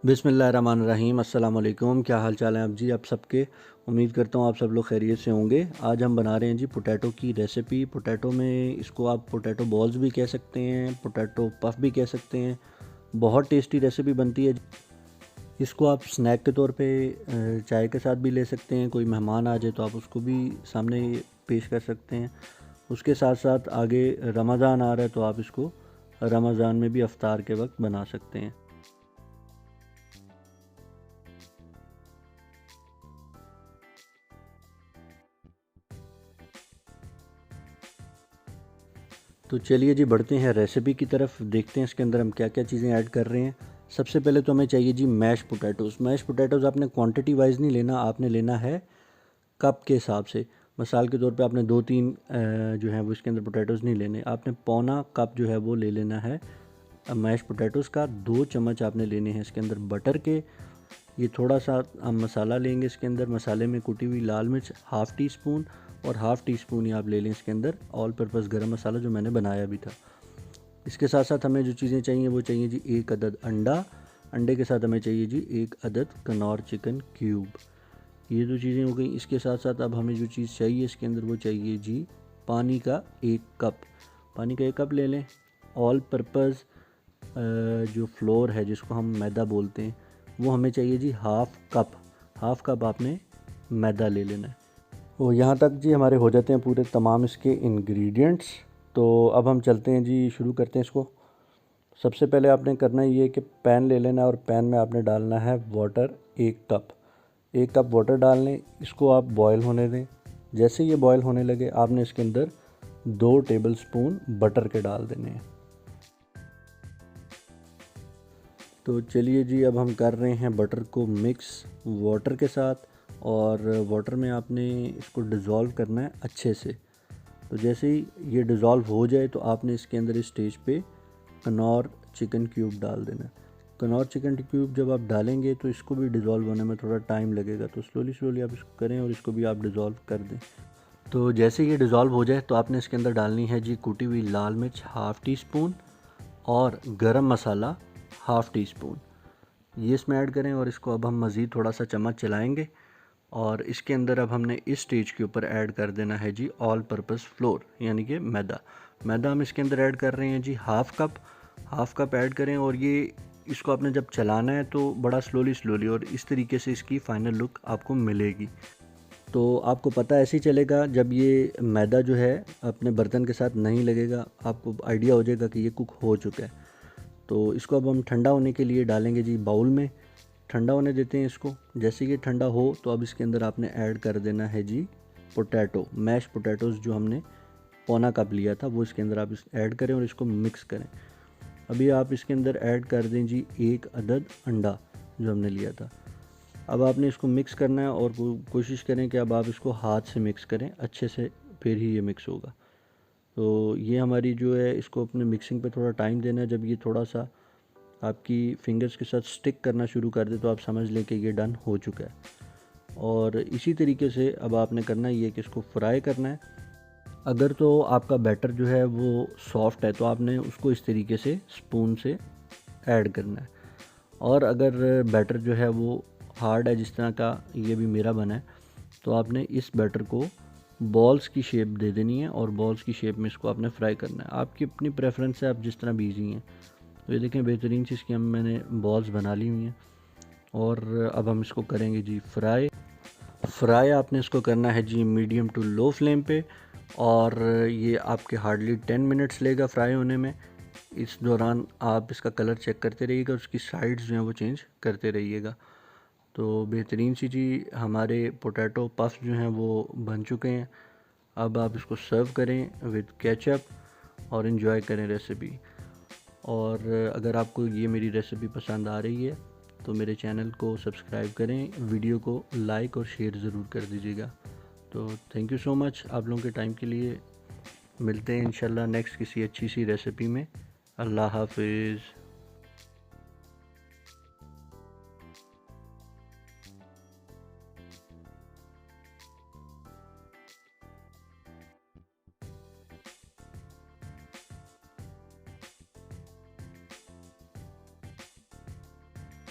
बिस्मिल्लाहिर्रहमानिर्रहीम। अस्सलाम वालेकुम। क्या हाल चाल है आप जी, आप सबके। उम्मीद करता हूँ आप सब लोग खैरियत से होंगे। आज हम बना रहे हैं जी पोटैटो की रेसिपी। पोटैटो में इसको आप पोटैटो बॉल्स भी कह सकते हैं, पोटैटो पफ भी कह सकते हैं। बहुत टेस्टी रेसिपी बनती है। इसको आप स्नैक के तौर पे चाय के साथ भी ले सकते हैं। कोई मेहमान आ जाए तो आप उसको भी सामने पेश कर सकते हैं। उसके साथ साथ आगे रमज़ान आ रहा है तो आप इसको रमज़ान में भी अफ्तार के वक्त बना सकते हैं। तो चलिए जी बढ़ते हैं रेसिपी की तरफ, देखते हैं इसके अंदर हम क्या क्या चीज़ें ऐड कर रहे हैं। सबसे पहले तो हमें चाहिए जी मैश पोटैटोज़। मैश पोटैटोज़ आपने क्वांटिटी वाइज नहीं लेना, आपने लेना है कप के हिसाब से। मिसाल के तौर पे आपने 2-3 जो है वो इसके अंदर पोटैटोज़ नहीं लेने, आपने पौना कप जो है वो ले लेना है मैश पोटैटोज़ का। 2 चम्मच आपने लेने हैं इसके अंदर बटर के। ये थोड़ा सा हम मसाला लेंगे इसके अंदर। मसाले में कुटी हुई लाल मिर्च हाफ़ टी स्पून और हाफ़ टी स्पून ही आप ले लें इसके अंदर ऑल पर्पज़ गरम मसाला जो मैंने बनाया भी था। इसके साथ साथ हमें जो चीज़ें चाहिए वो चाहिए जी 1 अदद अंडा। अंडे के साथ हमें चाहिए जी 1 अदद कनौर चिकन क्यूब। ये जो चीज़ें हो गई। इसके साथ साथ अब हमें जो चीज़ चाहिए इसके अंदर वो चाहिए जी पानी का 1 कप। पानी का 1 कप ले लें। ऑल पर्पज़ जो फ्लोर है जिसको हम मैदा बोलते हैं वो हमें चाहिए जी हाफ़ कप आपने मैदा ले लेना है। तो यहाँ तक जी हमारे हो जाते हैं पूरे तमाम इसके इंग्रेडिएंट्स। तो अब हम चलते हैं जी, शुरू करते हैं इसको। सबसे पहले आपने करना ये है कि पैन ले लेना है और पैन में आपने डालना है वाटर 1 कप वाटर डाल लें। इसको आप बॉयल होने दें। जैसे ये बॉयल होने लगे आपने इसके अंदर 2 टेबल स्पून बटर के डाल देने हैं। तो चलिए जी अब हम कर रहे हैं बटर को मिक्स वाटर के साथ, और वाटर में आपने इसको डिज़ोल्व करना है अच्छे से। तो जैसे ही ये डिज़ोल्व हो जाए तो आपने इसके अंदर इस स्टेज पे कनौर चिकन क्यूब डाल देना है। कनौर चिकन क्यूब जब आप डालेंगे तो इसको भी डिज़ोल्व होने में थोड़ा टाइम लगेगा, तो स्लोली आप इसको करें और इसको भी आप डिज़ोल्व कर दें। तो जैसे ये डिज़ोल्व हो जाए तो आपने इसके अंदर डालनी है जी कुटी हुई लाल मिर्च हाफ़ टी स्पून और गरम मसाला हाफ़ टी स्पून। ये इसमें ऐड करें और इसको अब हम मज़ीद थोड़ा सा चम्मच चलाएंगे। और इसके अंदर अब हमने इस स्टेज के ऊपर ऐड कर देना है जी ऑल पर्पज़ फ्लोर यानी कि मैदा हम इसके अंदर ऐड कर रहे हैं जी हाफ़ कप ऐड करें। और ये इसको आपने जब चलाना है तो बड़ा स्लोली और इस तरीके से इसकी फ़ाइनल लुक आपको मिलेगी। तो आपको पता ऐसे ही चलेगा जब ये मैदा जो है अपने बर्तन के साथ नहीं लगेगा, आपको आइडिया हो जाएगा कि ये कुक हो चुका है। तो इसको अब हम ठंडा होने के लिए डालेंगे जी बाउल में। ठंडा होने देते हैं इसको। जैसे ये ठंडा हो तो अब इसके अंदर आपने ऐड कर देना है जी पोटैटो, मैश पोटैटोज़ जो हमने पौना कप लिया था वो इसके अंदर आप ऐड करें और इसको मिक्स करें। अभी आप इसके अंदर ऐड कर दें जी 1 अदद अंडा जो हमने लिया था। अब आपने इसको मिक्स करना है और कोशिश करें कि अब आप इसको हाथ से मिक्स करें अच्छे से, फिर ही ये मिक्स होगा। तो ये हमारी जो है इसको अपने मिक्सिंग पे थोड़ा टाइम देना है। जब ये थोड़ा सा आपकी फिंगर्स के साथ स्टिक करना शुरू कर दे तो आप समझ लें कि ये डन हो चुका है। और इसी तरीके से अब आपने करना ये कि इसको फ्राई करना है। अगर तो आपका बैटर जो है वो सॉफ्ट है तो आपने उसको इस तरीके से स्पून से ऐड करना है, और अगर बैटर जो है वो हार्ड है जिस तरह का ये भी मेरा बना है तो आपने इस बैटर को बॉल्स की शेप दे देनी है और बॉल्स की शेप में इसको आपने फ्राई करना है। आपकी अपनी प्रेफरेंस है, आप जिस तरह भी ईजी हैं। तो ये देखें बेहतरीन चीज़ की मैंने बॉल्स बना ली हुई हैं और अब हम इसको करेंगे जी फ्राई आपने इसको करना है जी मीडियम टू लो फ्लेम पे, और ये आपके हार्डली 10 मिनट्स लेगा फ्राई होने में। इस दौरान आप इसका कलर चेक करते रहिएगा, उसकी साइड्स जो हैं वो चेंज करते रहिएगा। तो बेहतरीन सी जी हमारे पोटैटो पफ जो हैं वो बन चुके हैं। अब आप इसको सर्व करें विद केचप और इन्जॉय करें रेसिपी। और अगर आपको ये मेरी रेसिपी पसंद आ रही है तो मेरे चैनल को सब्सक्राइब करें, वीडियो को लाइक और शेयर ज़रूर कर दीजिएगा। तो थैंक यू सो मच आप लोगों के टाइम के लिए। मिलते हैं इंशाल्लाह नेक्स्ट किसी अच्छी सी रेसिपी में। अल्लाह हाफिज़।